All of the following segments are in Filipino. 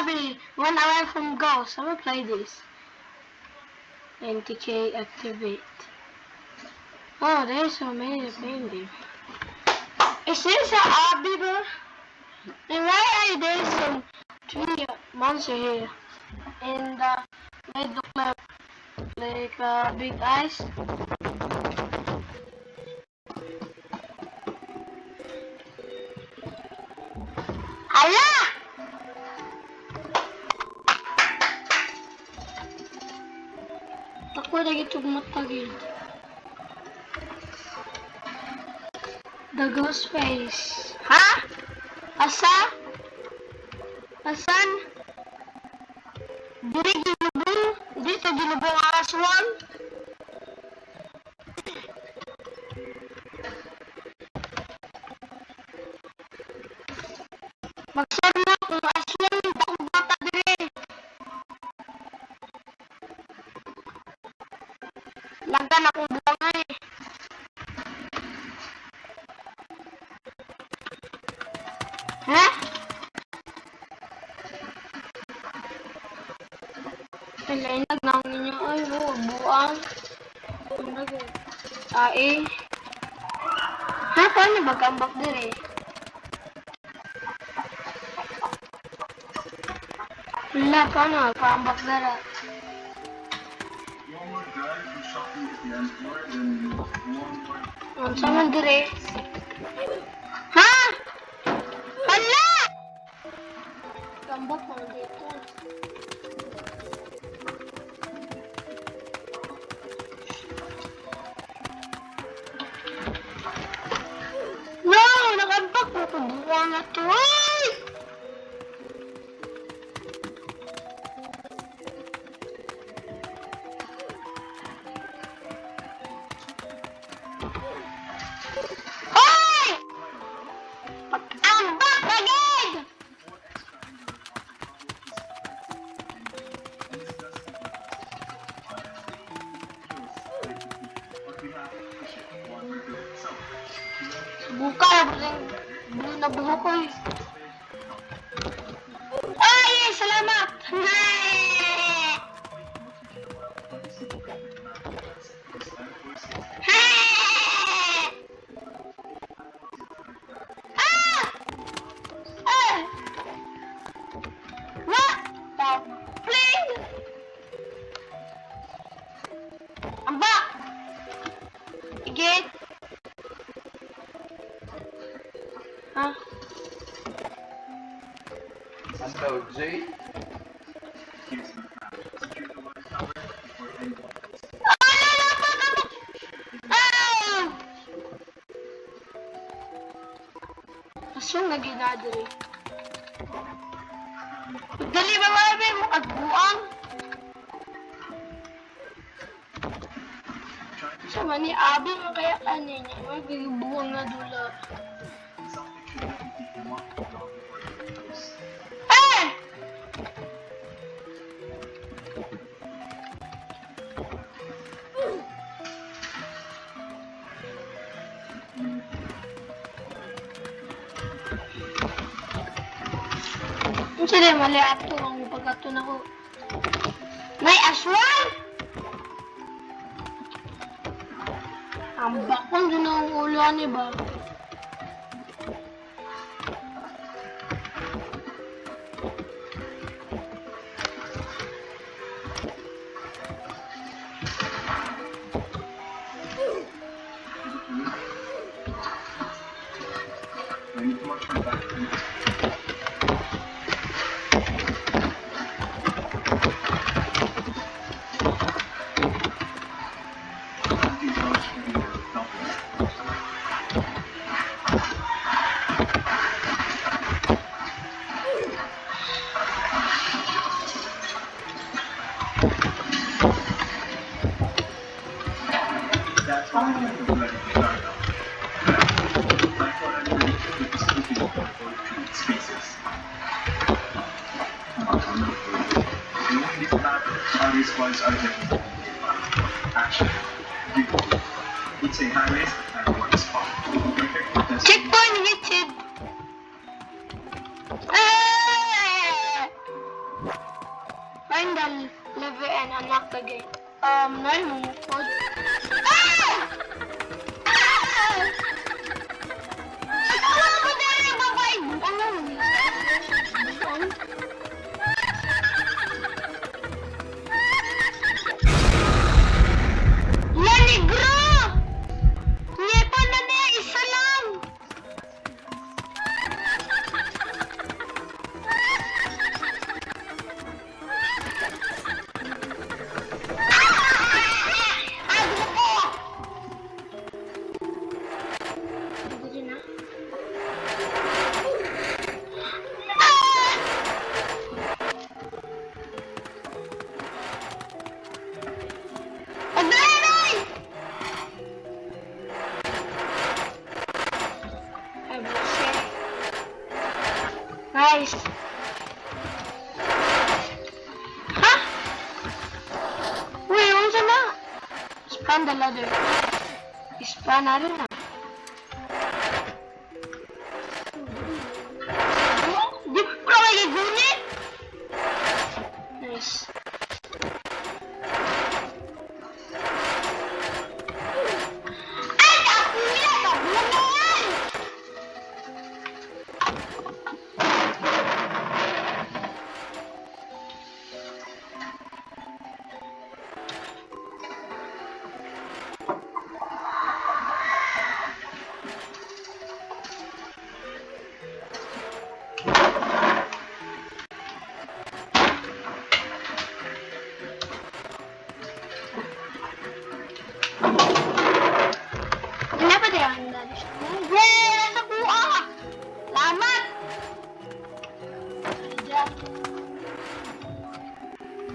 lobby. Run away from ghosts. I'm gonna play this. NTK activate. Oh, there's so many to play game. Is this a obby, bro? And why are there some 3 monster here? And they look like big eyes. Hala! Ako na itong matagid. The ghost face. Ha? Asa? Asan? Dili ginubong? Dito ginubong ang aswang? Magsarma kung aswang bakong bata dili. Lagan akong buwangay. Ha? Lainag na ang inyo. Ay, buang. Ay. Ha? Paano magambak dili? Wala, paano? Paambak dala. Ang saman dire. Ha? Hala! Gambak mo dito. No! Nagambak mo kung buwa na to. Ay! Hoy! Pag-ambak agad! Buka na buhok ko eh. Ay! Salamat! Ambak! Igit! Ha? Hello, Jay. Asong na ginadiri. Dali ba mabi mo agbuang? Sama ni Abi mo kaya kanin niya. Magbibuang na dula. Eh! Sila mali ato ang pagkato na ko. May aswang! Ang bakong dun ang ulo ni ba? These ones are different. Action. It's a high risk and one spot. Perfect for testing. Checkpoint Richard! Find the lever and unlock the gate. Nari mo code. Ah! Ah! Ano ba dahil babay? Ano? La Negro! Nyepa na niya, isa lang! Nice. Ha? Uy, yung sana. Span the ladder. Span na rin na. Di pa may gunit? Nice. Ay, kakuya! Kabunan! Kenapa dia anda di sini? Nasa buka! Lamat! Aja.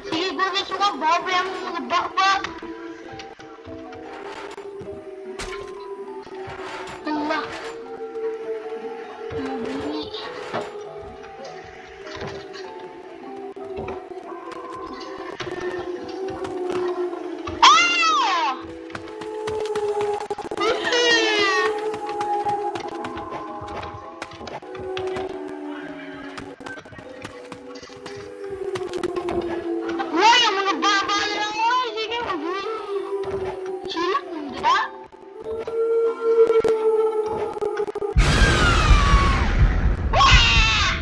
Sige, gue suka bawa yang ngebak-bak. Allah. Mau bunyi. Wah, yang mga baba lang ako. Sige, mag-win. Silak, hindi ba? Wah!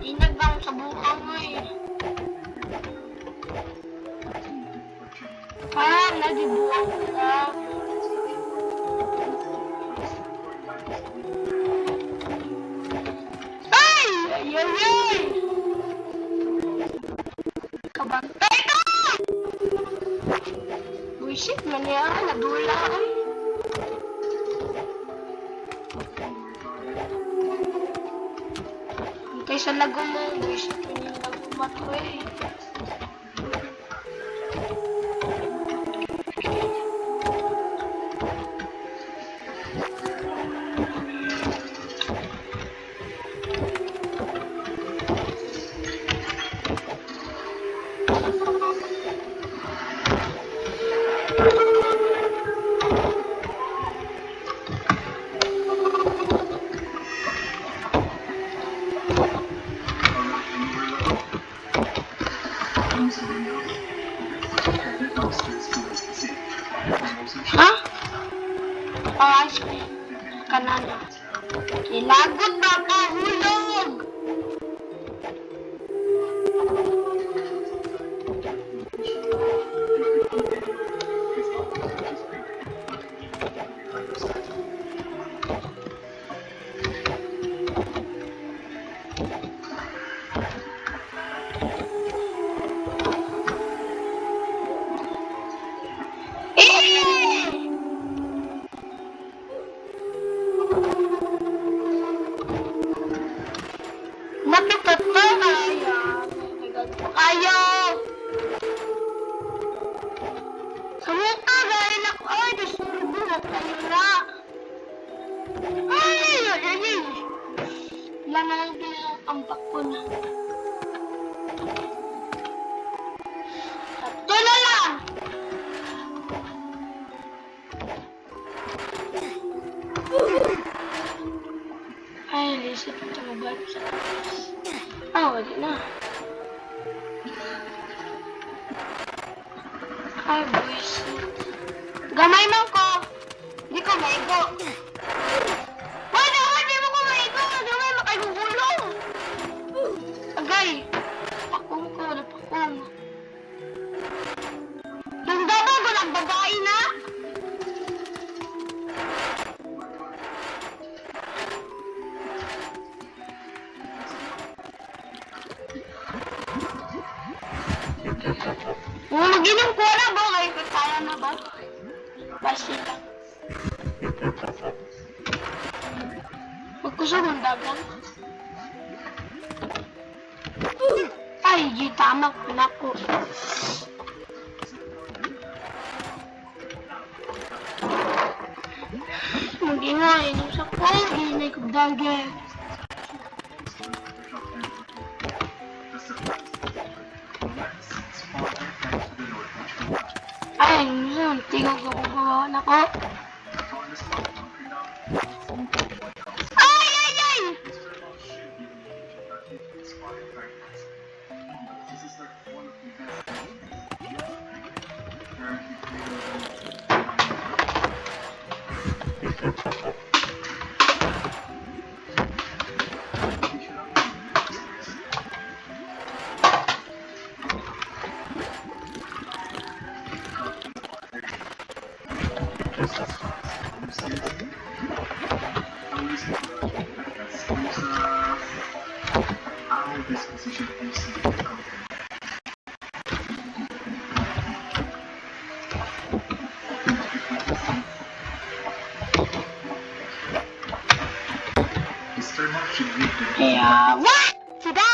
Inagbang sa buka mo eh. Ah, nadibuang ko lang. Ay! Ay, ay, ay! Kabantay ka! Buisit man yan, nadula ay. Hintay sa lago mo, buisit man yung lago bato eh. Ha? Oh, ice cream. Kanana. Ilagot ba ka? Hulog! Napitat na kaya. Kaya. Kamuta dahil ako. Ay, nasubo na tayo na. Ay, ay, ay, ay. Ilan na lang din ang ampak ko na. Tatlo na lang. Ay, lisip ito mag-live sa taas. Ah, wala na. Ay, boys. Gamay man ko. Di ko maigo. Wala, di mo ko maigo. Gamay makagugulong. Agay. Pakong ko, napakong. Nagdabang ko ng babae na. Mag-inom ko na ba? May kaya na ba? Basi lang. Magkusog ang dagang. Ay, di tama ko na ko. Mag-ingay, nung sa ko, ginay ko dagang. Ay, minsan, tingog ko gawa na ko. Ay, ay, ay! Disposition MC company. Mr. Mark should read the Kaya, what? Sida!